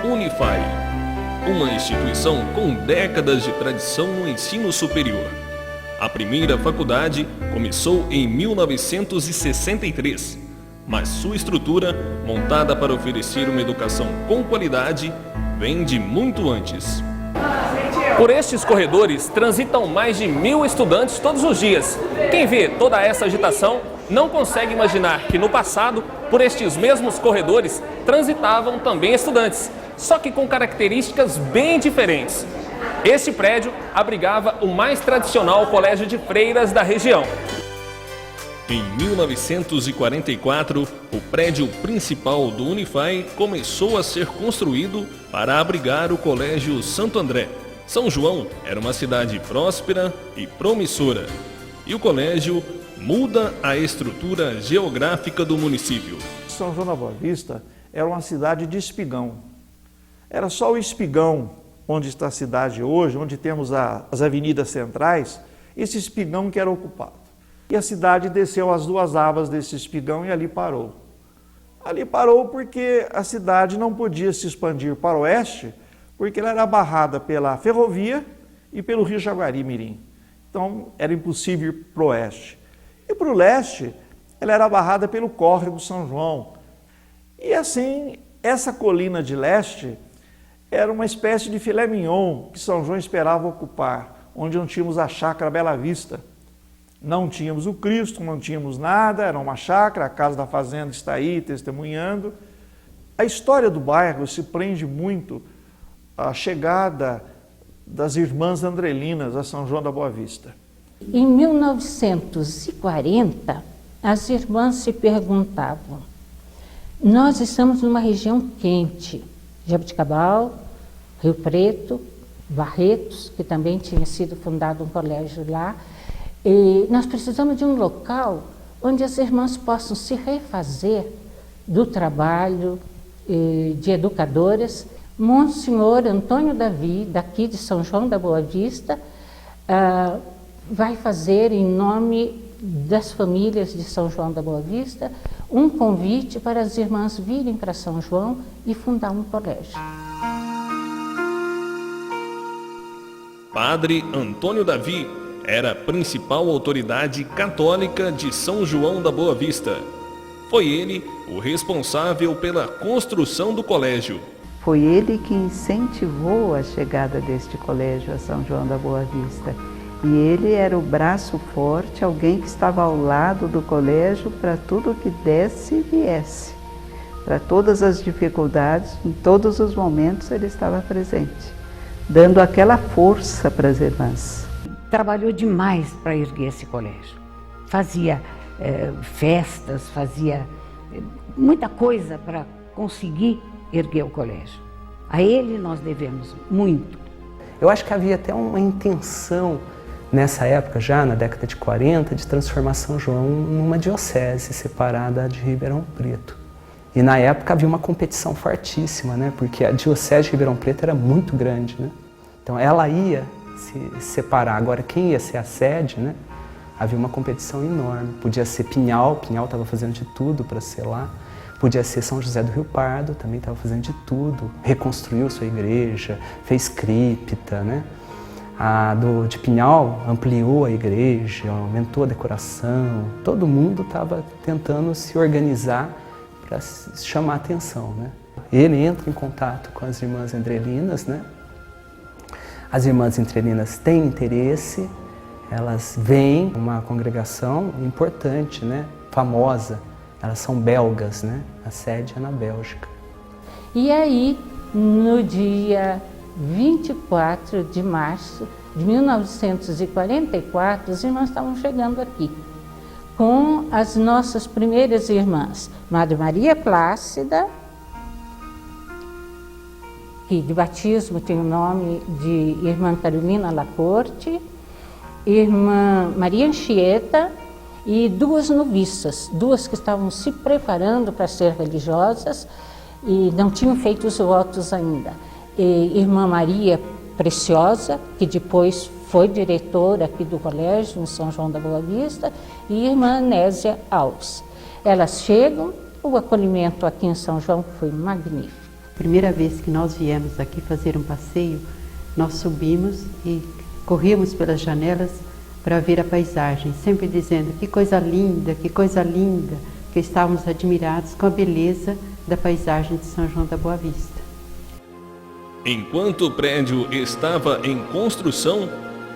Unifai, uma instituição com décadas de tradição no ensino superior. A primeira faculdade começou em 1963, mas sua estrutura, montada para oferecer uma educação com qualidade, vem de muito antes. Por estes corredores transitam mais de 1.000 estudantes todos os dias. Quem vê toda essa agitação não consegue imaginar que no passado, por estes mesmos corredores, transitavam também estudantes, só que com características bem diferentes. Este prédio abrigava o mais tradicional colégio de freiras da região. Em 1944, o prédio principal do Unifai começou a ser construído para abrigar o Colégio Santo André. São João era uma cidade próspera e promissora, e o colégio muda a estrutura geográfica do município. São João da Boa Vista era uma cidade de espigão. Era só o espigão, onde está a cidade hoje, onde temos as avenidas centrais, esse espigão que era ocupado. E a cidade desceu as duas abas desse espigão e ali parou. Ali parou porque a cidade não podia se expandir para o oeste, porque ela era barrada pela ferrovia e pelo rio Jaguari-Mirim. Então era impossível ir para o oeste. E para o leste, ela era barrada pelo córrego São João. E assim, essa colina de leste era uma espécie de filé mignon que São João esperava ocupar, onde não tínhamos a chácara Bela Vista. Não tínhamos o Cristo, não tínhamos nada, era uma chácara, a casa da fazenda está aí testemunhando. A história do bairro se prende muito à chegada das irmãs Andrelinas a São João da Boa Vista. Em 1940, as irmãs se perguntavam: nós estamos numa região quente, Jaboticabal, Rio Preto, Barretos, que também tinha sido fundado um colégio lá, e nós precisamos de um local onde as irmãs possam se refazer do trabalho de educadoras. Monsenhor Antônio Davi, daqui de São João da Boa Vista, vai fazer, em nome das famílias de São João da Boa Vista, um convite para as irmãs virem para São João e fundar um colégio. Padre Antônio Davi era a principal autoridade católica de São João da Boa Vista. Foi ele o responsável pela construção do colégio. Foi ele que incentivou a chegada deste colégio a São João da Boa Vista. E ele era o braço forte, alguém que estava ao lado do colégio para tudo que desse e viesse. Para todas as dificuldades, em todos os momentos ele estava presente, dando aquela força para as irmãs. Trabalhou demais para erguer esse colégio. Fazia festas, fazia muita coisa para conseguir erguer o colégio. A ele nós devemos muito. Eu acho que havia até uma intenção nessa época, já na década de 40, de transformar São João numa diocese separada de Ribeirão Preto. E na época havia uma competição fortíssima, né? Porque a diocese de Ribeirão Preto era muito grande, né? Então ela ia se separar. Agora quem ia ser a sede, né? Havia uma competição enorme. Podia ser Pinhal estava fazendo de tudo para ser lá. Podia ser São José do Rio Pardo, também estava fazendo de tudo. Reconstruiu sua igreja, fez cripta, né? A de Pinhal ampliou a igreja, aumentou a decoração. Todo mundo estava tentando se organizar para chamar a atenção, né? Ele entra em contato com as irmãs Andrelinas, né? As irmãs Andrelinas têm interesse, elas veem uma congregação importante, né? Famosa. Elas são belgas, né? A sede é na Bélgica. E aí, no dia 24 de março de 1944, os irmãos estavam chegando aqui com as nossas primeiras irmãs, Madre Maria Plácida, que de batismo tem o nome de Irmã Carolina Lacorte, Irmã Maria Anchieta e duas noviças, duas que estavam se preparando para ser religiosas e não tinham feito os votos ainda. Irmã Maria Preciosa, que depois foi diretora aqui do colégio em São João da Boa Vista, e Irmã Anésia Alves. Elas chegam, o acolhimento aqui em São João foi magnífico. Primeira vez que nós viemos aqui fazer um passeio, nós subimos e corríamos pelas janelas para ver a paisagem, sempre dizendo que coisa linda, que estávamos admirados com a beleza da paisagem de São João da Boa Vista. Enquanto o prédio estava em construção,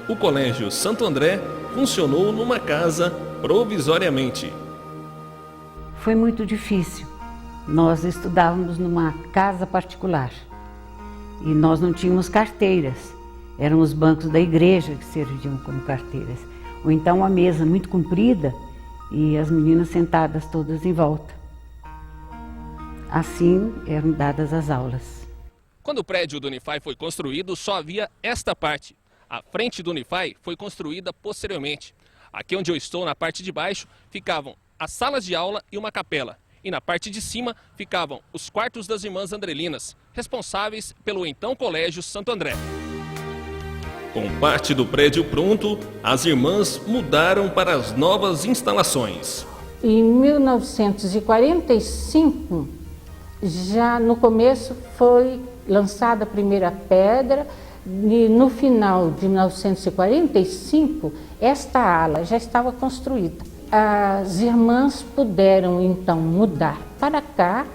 o Colégio Santo André funcionou numa casa provisoriamente. Foi muito difícil. Nós estudávamos numa casa particular e nós não tínhamos carteiras. Eram os bancos da igreja que serviam como carteiras. Ou então uma mesa muito comprida e as meninas sentadas todas em volta. Assim eram dadas as aulas. Quando o prédio do Unify foi construído, só havia esta parte. A frente do Unify foi construída posteriormente. Aqui onde eu estou, na parte de baixo, ficavam as salas de aula e uma capela. E na parte de cima ficavam os quartos das Irmãs Andrelinas, responsáveis pelo então Colégio Santo André. Com parte do prédio pronto, as irmãs mudaram para as novas instalações. Em 1945, já no começo foi lançada a primeira pedra e no final de 1945, esta ala já estava construída. As irmãs puderam então mudar para cá,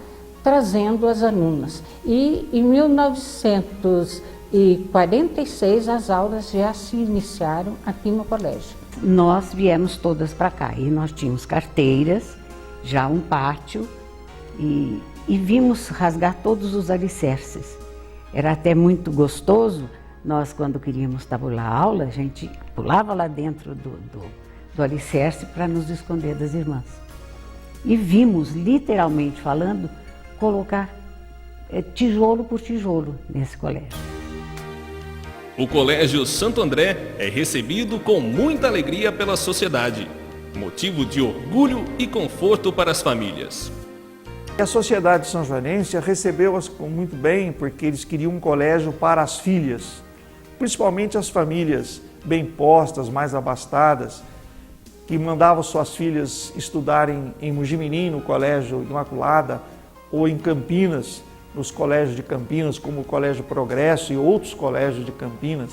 trazendo as alunas. E em 1946 as aulas já se iniciaram aqui no colégio. Nós viemos todas para cá e nós tínhamos carteiras, já um pátio e vimos rasgar todos os alicerces. Era até muito gostoso, nós quando queríamos tabular a aula, a gente pulava lá dentro do alicerce para nos esconder das irmãs. E vimos, literalmente falando, colocar tijolo por tijolo nesse colégio. O Colégio Santo André é recebido com muita alegria pela sociedade, motivo de orgulho e conforto para as famílias. A sociedade são-joanense recebeu-as muito bem porque eles queriam um colégio para as filhas, principalmente as famílias bem postas, mais abastadas, que mandavam suas filhas estudarem em Mugimirim, no Colégio Imaculada, ou em Campinas, nos colégios de Campinas, como o Colégio Progresso e outros colégios de Campinas,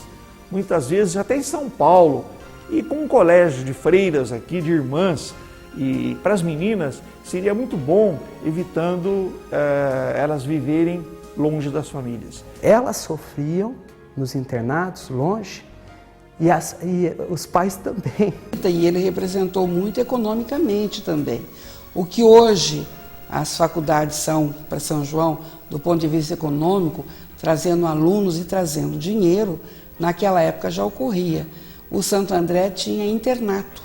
muitas vezes até em São Paulo, e com um colégio de freiras aqui, de irmãs, e para as meninas seria muito bom, evitando elas viverem longe das famílias. Elas sofriam nos internados, longe, e os pais também. E ele representou muito economicamente também. O que hoje as faculdades são para São João, do ponto de vista econômico, trazendo alunos e trazendo dinheiro, naquela época já ocorria. O Santo André tinha internato.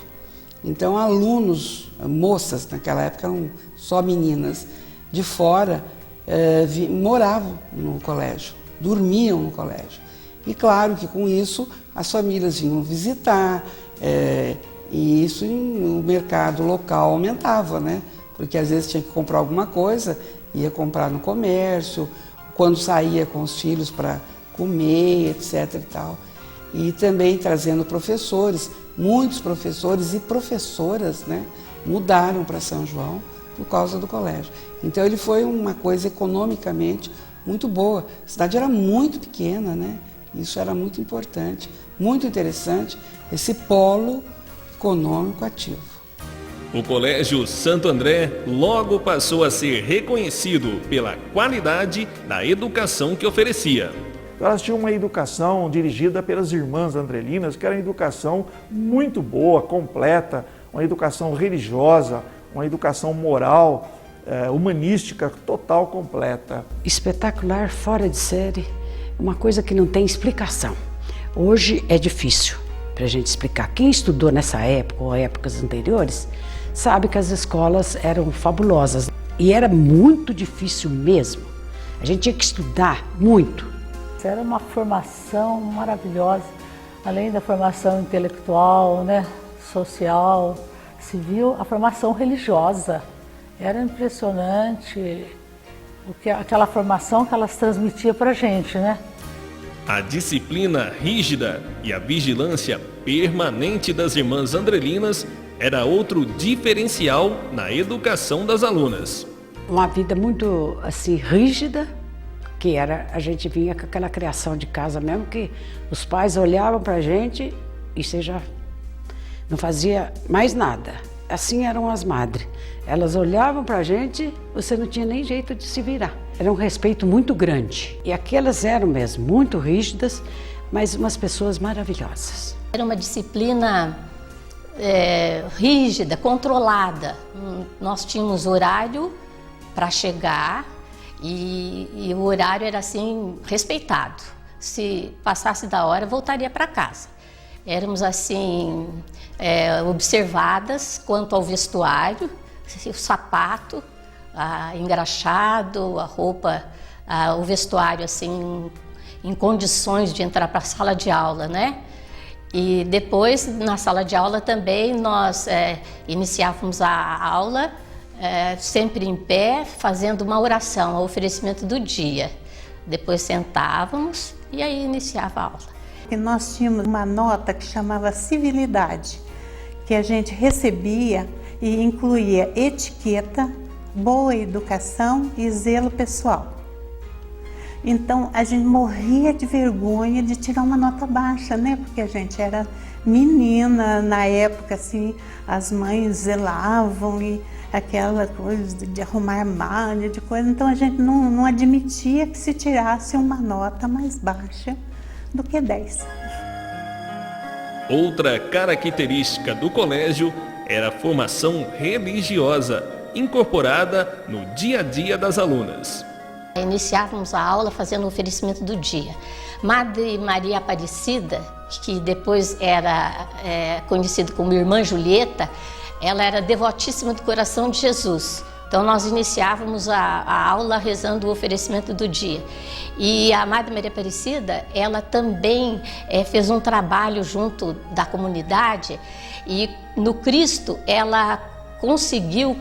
Então, alunos, moças, naquela época eram só meninas, de fora, moravam no colégio, dormiam no colégio. E claro que com isso as famílias vinham visitar, e isso o mercado local aumentava, né? Porque às vezes tinha que comprar alguma coisa, ia comprar no comércio, quando saía com os filhos para comer, etc. e tal. E também trazendo professores, muitos professores e professoras, né, mudaram para São João por causa do colégio. Então ele foi uma coisa economicamente muito boa. A cidade era muito pequena, né? Isso era muito importante, muito interessante, esse polo econômico ativo. O Colégio Santo André logo passou a ser reconhecido pela qualidade da educação que oferecia. Elas tinham uma educação dirigida pelas Irmãs Andrelinas, que era uma educação muito boa, completa, uma educação religiosa, uma educação moral, humanística, total, completa. Espetacular, fora de série, uma coisa que não tem explicação. Hoje é difícil para a gente explicar. Quem estudou nessa época ou épocas anteriores, sabe que as escolas eram fabulosas. E era muito difícil mesmo. A gente tinha que estudar muito. Era uma formação maravilhosa, além da formação intelectual, né, social, civil, a formação religiosa. Era impressionante aquela formação que elas transmitiam para a gente, né? A disciplina rígida e a vigilância permanente das Irmãs Andrelinas era outro diferencial na educação das alunas. Uma vida muito assim rígida, que a gente vinha com aquela criação de casa mesmo, que os pais olhavam para a gente e você já não fazia mais nada. Assim eram as madres. Elas olhavam para a gente, você não tinha nem jeito de se virar. Era um respeito muito grande. E aquelas eram mesmo muito rígidas, mas umas pessoas maravilhosas. Era uma disciplina rígida, controlada. Nós tínhamos horário para chegar e o horário era assim respeitado. Se passasse da hora, voltaria para casa. Éramos assim observadas quanto ao vestuário, o sapato, engraxado, a roupa, o vestuário assim em condições de entrar para a sala de aula, né? E depois na sala de aula também nós iniciávamos a aula sempre em pé, fazendo uma oração, o oferecimento do dia. Depois sentávamos e aí iniciava a aula. E nós tínhamos uma nota que chamava civilidade, que a gente recebia e incluía etiqueta, boa educação e zelo pessoal. Então a gente morria de vergonha de tirar uma nota baixa, né? Porque a gente era menina, na época assim, as mães zelavam e aquela coisa de arrumar armário, de coisa, então a gente não admitia que se tirasse uma nota mais baixa do que 10. Outra característica do colégio era a formação religiosa, incorporada no dia a dia das alunas. Iniciávamos a aula fazendo o oferecimento do dia. Madre Maria Aparecida, que depois era conhecida como Irmã Julieta, ela era devotíssima do coração de Jesus. Então nós iniciávamos a aula rezando o oferecimento do dia. E a Madre Maria Aparecida, ela também fez um trabalho junto da comunidade e no Cristo ela conseguiu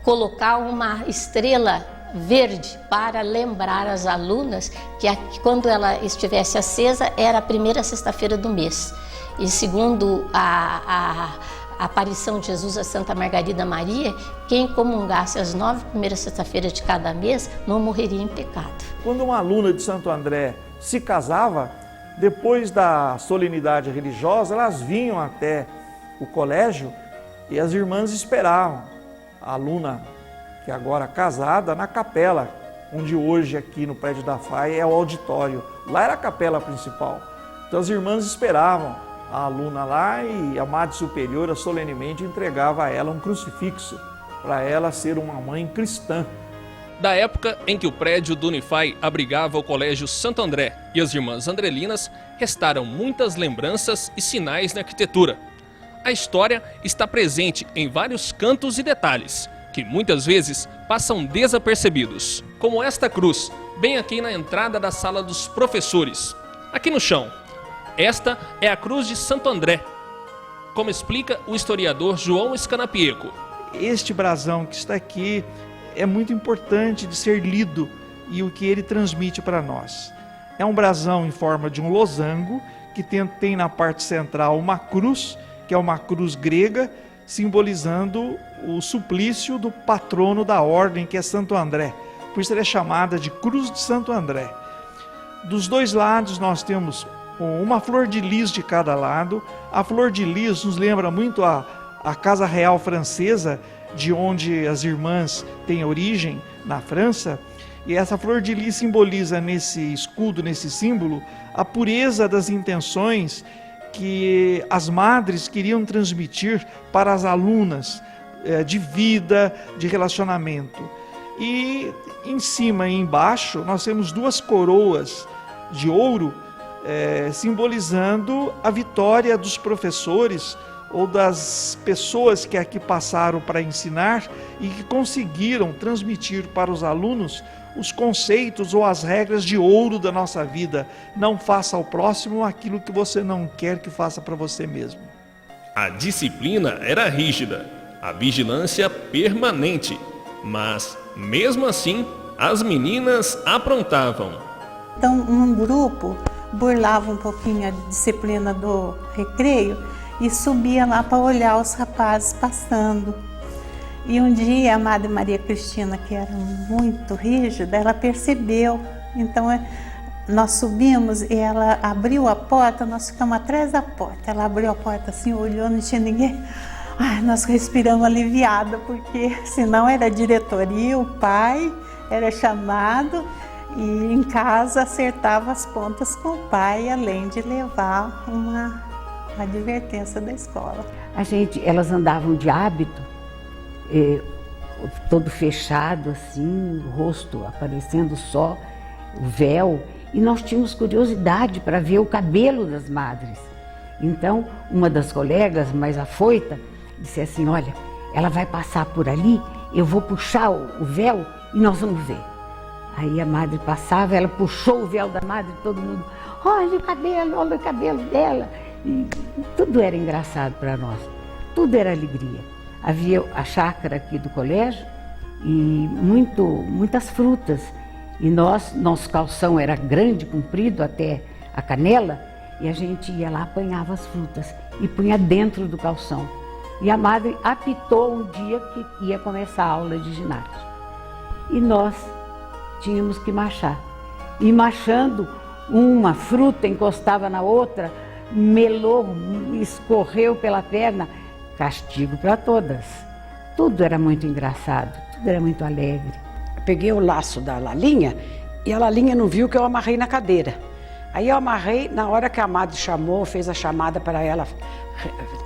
colocar uma estrela verde para lembrar as alunas que quando ela estivesse acesa era a primeira sexta-feira do mês. E segundo a aparição de Jesus a Santa Margarida Maria, quem comungasse as 9 primeiras sexta-feiras de cada mês não morreria em pecado. Quando uma aluna de Santo André se casava, depois da solenidade religiosa, elas vinham até o colégio e as irmãs esperavam a aluna, que agora casada, na capela, onde hoje aqui no prédio da FAI é o auditório. Lá era a capela principal. Então as irmãs esperavam a aluna lá e a Madre Superiora solenemente entregava a ela um crucifixo, para ela ser uma mãe cristã. Da época em que o prédio do Unifai abrigava o Colégio Santo André e as Irmãs Andrelinas, restaram muitas lembranças e sinais na arquitetura. A história está presente em vários cantos e detalhes, que muitas vezes passam desapercebidos, como esta cruz, bem aqui na entrada da sala dos professores, aqui no chão. Esta é a cruz de Santo André, como explica o historiador João Scanapieco. Este brasão que está aqui é muito importante de ser lido e o que ele transmite para nós. É um brasão em forma de um losango, que tem na parte central uma cruz, que é uma cruz grega, simbolizando o suplício do patrono da ordem, que é Santo André. Por isso ela é chamada de Cruz de Santo André. Dos dois lados nós temos uma flor de lis de cada lado. A flor de lis nos lembra muito a Casa Real Francesa, de onde as irmãs têm origem, na França. E essa flor de lis simboliza nesse escudo, nesse símbolo, a pureza das intenções que as madres queriam transmitir para as alunas, de vida, de relacionamento. E em cima e embaixo nós temos duas coroas de ouro, simbolizando a vitória dos professores ou das pessoas que aqui passaram para ensinar e que conseguiram transmitir para os alunos os conceitos ou as regras de ouro da nossa vida. Não faça ao próximo aquilo que você não quer que faça para você mesmo. A disciplina era rígida, a vigilância permanente, mas mesmo assim as meninas aprontavam. Então um grupo burlava um pouquinho a disciplina do recreio e subia lá para olhar os rapazes passando. E um dia a Madre Maria Cristina, que era muito rígida, ela percebeu Então nós subimos e ela abriu a porta, nós ficamos atrás da porta. Ela abriu a porta assim, olhou, não tinha ninguém. Ai, nós respiramos aliviada, porque senão era a diretoria, o pai era chamado e em casa acertava as pontas com o pai, além de levar uma advertência da escola. Elas andavam de hábito, todo fechado assim, o rosto aparecendo só, o véu, e nós tínhamos curiosidade para ver o cabelo das madres. Então, uma das colegas mais afoita disse assim, olha, ela vai passar por ali, eu vou puxar o véu e nós vamos ver. Aí a madre passava, ela puxou o véu da madre, todo mundo, olha o cabelo dela. E tudo era engraçado para nós, tudo era alegria. Havia a chácara aqui do colégio e muitas frutas. E nosso calção era grande, comprido até a canela, e a gente ia lá, apanhava as frutas e punha dentro do calção. E a madre apitou um dia que ia começar a aula de ginástica. E nós tínhamos que marchar. E marchando, uma fruta encostava na outra, melou, escorreu pela perna, castigo para todas. Tudo era muito engraçado, tudo era muito alegre. Peguei o laço da Lalinha e a Lalinha não viu que eu amarrei na cadeira. Aí eu amarrei, na hora que a madre chamou, fez a chamada para ela,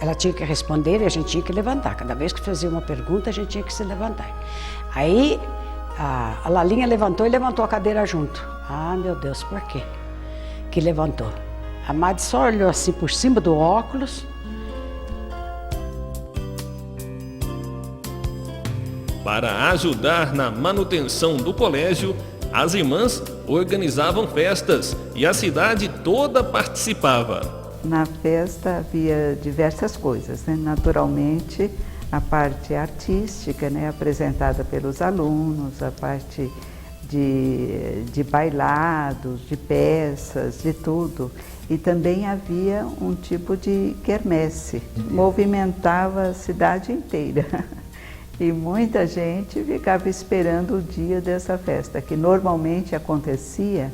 ela tinha que responder e a gente tinha que levantar. Cada vez que fazia uma pergunta, a gente tinha que se levantar. Aí a Lalinha levantou e levantou a cadeira junto. Ah, meu Deus, por quê que levantou? A madre só olhou assim por cima do óculos. Para ajudar na manutenção do colégio, as irmãs organizavam festas e a cidade toda participava. Na festa havia diversas coisas, né? Naturalmente, a parte artística, né? Apresentada pelos alunos, a parte de bailados, de peças, de tudo. E também havia um tipo de quermesse, movimentava a cidade inteira. E muita gente ficava esperando o dia dessa festa, que normalmente acontecia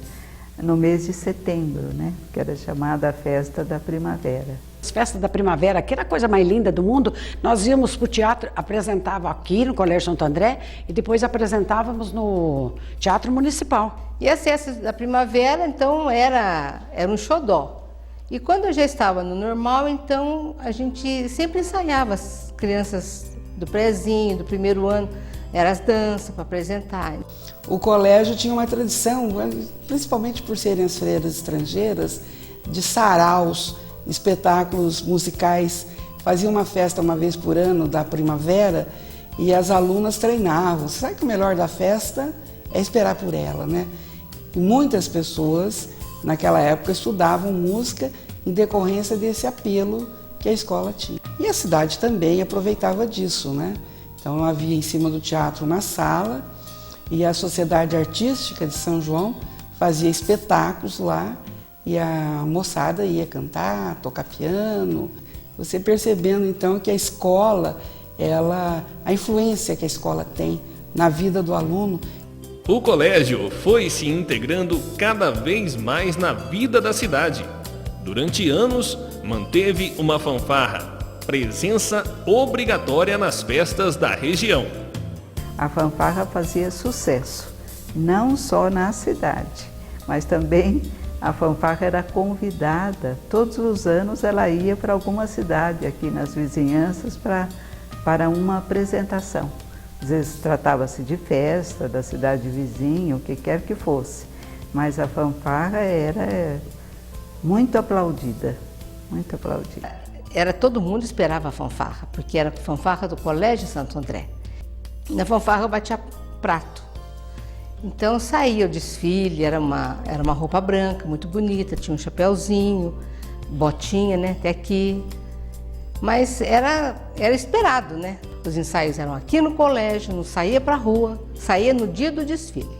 no mês de setembro, né? Que era chamada a Festa da Primavera. As festas da primavera, que era a coisa mais linda do mundo, nós íamos para o teatro, apresentava aqui no Colégio Santo André e depois apresentávamos no Teatro Municipal. E as festas da primavera, então, era um xodó. E quando eu já estava no normal, então, a gente sempre ensaiava as crianças do prézinho, do primeiro ano, eram as danças para apresentar. O colégio tinha uma tradição, principalmente por serem as freiras estrangeiras, de saraus, espetáculos musicais. Fazia uma festa uma vez por ano da primavera e as alunas treinavam. Você sabe que o melhor da festa é esperar por ela, né? E muitas pessoas naquela época estudavam música em decorrência desse apelo que a escola tinha. E a cidade também aproveitava disso, né? Então havia em cima do teatro uma sala e a Sociedade Artística de São João fazia espetáculos lá e a moçada ia cantar, tocar piano. Você percebendo então que a escola, a influência que a escola tem na vida do aluno. O colégio foi se integrando cada vez mais na vida da cidade. Durante anos, manteve uma fanfarra, presença obrigatória nas festas da região. A fanfarra fazia sucesso, não só na cidade, mas também a fanfarra era convidada. Todos os anos ela ia para alguma cidade aqui nas vizinhanças para uma apresentação. Às vezes tratava-se de festa da cidade vizinha, o que quer que fosse, mas a fanfarra era muito aplaudida, muito aplaudida. Todo mundo esperava a fanfarra, porque era a fanfarra do Colégio Santo André. Na fanfarra eu batia prato. Então saía o desfile, era uma roupa branca, muito bonita, tinha um chapéuzinho, botinha, né, até aqui. Mas era esperado, né? Os ensaios eram aqui no colégio, não saía para a rua, saía no dia do desfile.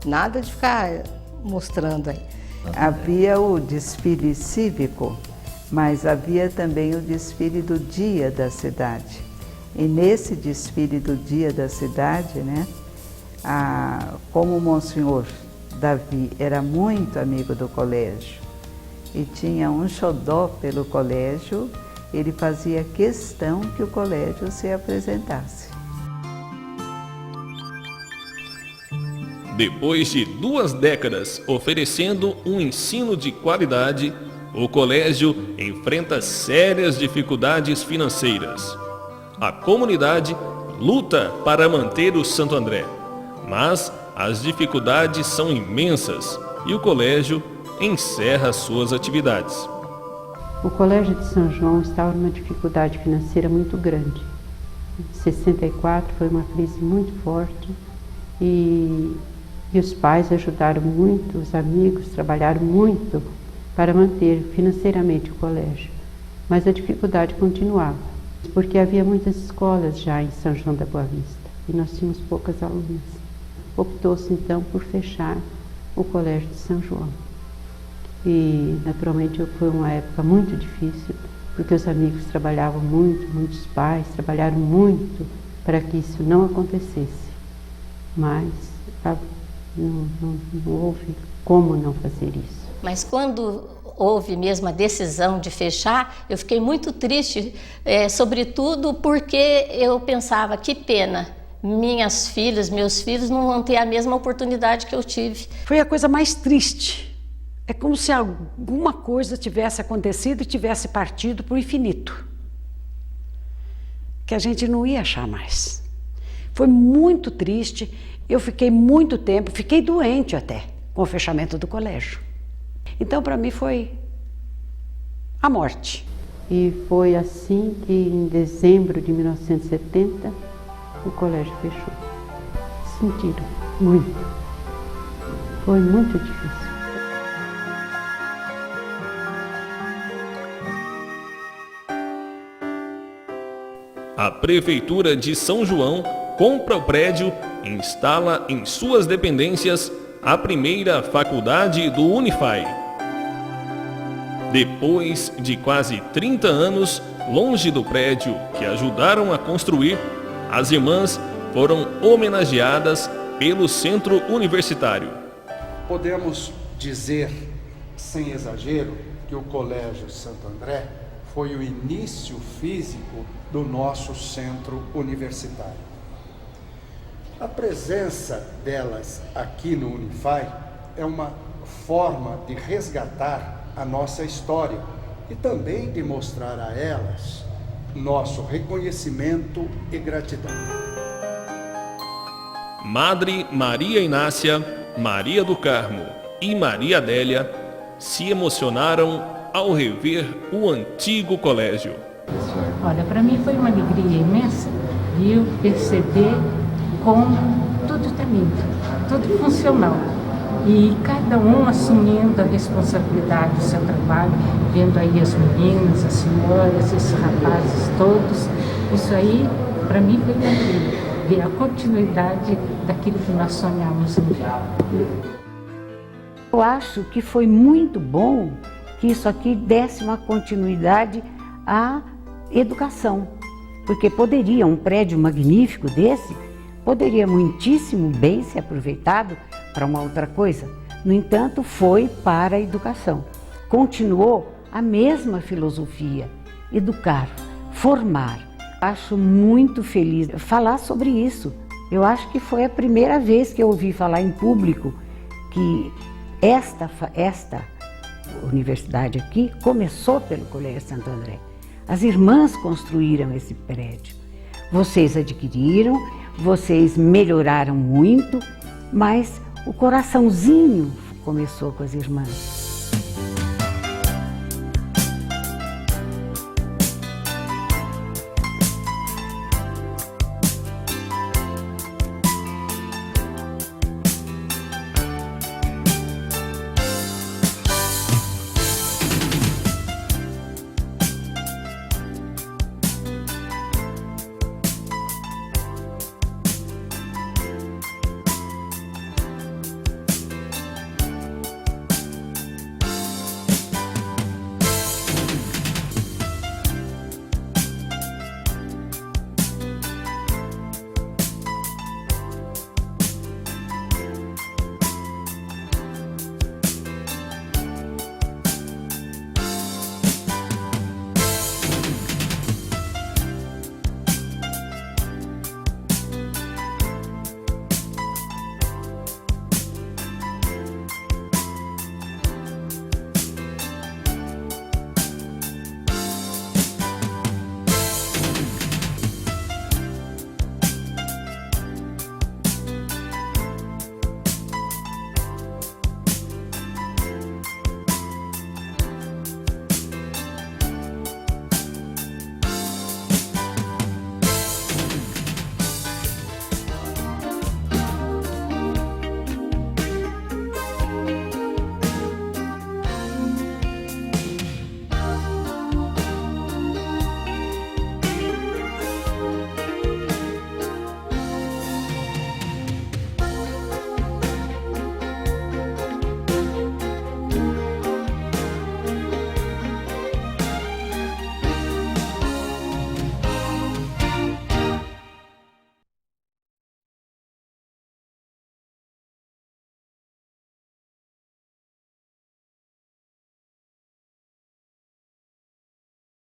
Nada de ficar mostrando aí. Havia o desfile cívico, mas havia também o desfile do Dia da Cidade. E nesse desfile do Dia da Cidade, né, como o Monsenhor Davi era muito amigo do colégio e tinha um xodó pelo colégio, ele fazia questão que o colégio se apresentasse. Depois de 2 décadas oferecendo um ensino de qualidade, o colégio enfrenta sérias dificuldades financeiras. A comunidade luta para manter o Santo André, mas as dificuldades são imensas e o colégio encerra suas atividades. O Colégio de São João estava numa dificuldade financeira muito grande. Em 64 foi uma crise muito forte e os pais ajudaram muito, os amigos trabalharam muito para manter financeiramente o colégio. Mas a dificuldade continuava, porque havia muitas escolas já em São João da Boa Vista e nós tínhamos poucas alunas. Optou-se então por fechar o Colégio de São João. E naturalmente foi uma época muito difícil, porque os amigos trabalhavam muito, muitos pais trabalharam muito para que isso não acontecesse. Mas não houve como não fazer isso. Mas quando houve mesmo a decisão de fechar, eu fiquei muito triste, sobretudo porque eu pensava, que pena, minhas filhas, meus filhos não vão ter a mesma oportunidade que eu tive. Foi a coisa mais triste. É como se alguma coisa tivesse acontecido e tivesse partido para o infinito, que a gente não ia achar mais. Foi muito triste, eu fiquei muito tempo, fiquei doente até, com o fechamento do colégio. Então, para mim, foi a morte. E foi assim que, em dezembro de 1970, o colégio fechou. Sentiram muito. Foi muito difícil. A Prefeitura de São João compra o prédio e instala em suas dependências a primeira faculdade do Unify. Depois de quase 30 anos longe do prédio que ajudaram a construir, as irmãs foram homenageadas pelo Centro Universitário. Podemos dizer, sem exagero, que o Colégio Santo André foi o início físico do nosso centro universitário. A presença delas aqui no Unify é uma forma de resgatar a nossa história e também de mostrar a elas nosso reconhecimento e gratidão. Madre Maria Inácia, Maria do Carmo e Maria Adélia se emocionaram ao rever o antigo colégio. Olha, para mim foi uma alegria imensa de eu perceber como tudo está limpo, tudo funcional. E cada um assumindo a responsabilidade do seu trabalho, vendo aí as meninas, as senhoras, esses rapazes todos. Isso aí, para mim, foi uma alegria, ver a continuidade daquilo que nós sonhamos um dia. Eu acho que foi muito bom que isso aqui desse uma continuidade à educação, porque poderia, um prédio magnífico desse, poderia muitíssimo bem ser aproveitado para uma outra coisa. No entanto, foi para a educação. Continuou a mesma filosofia, educar, formar. Acho muito feliz falar sobre isso. Eu acho que foi a primeira vez que eu ouvi falar em público que esta universidade aqui começou pelo Colégio Santo André. As irmãs construíram esse prédio. Vocês adquiriram, vocês melhoraram muito, mas o coraçãozinho começou com as irmãs.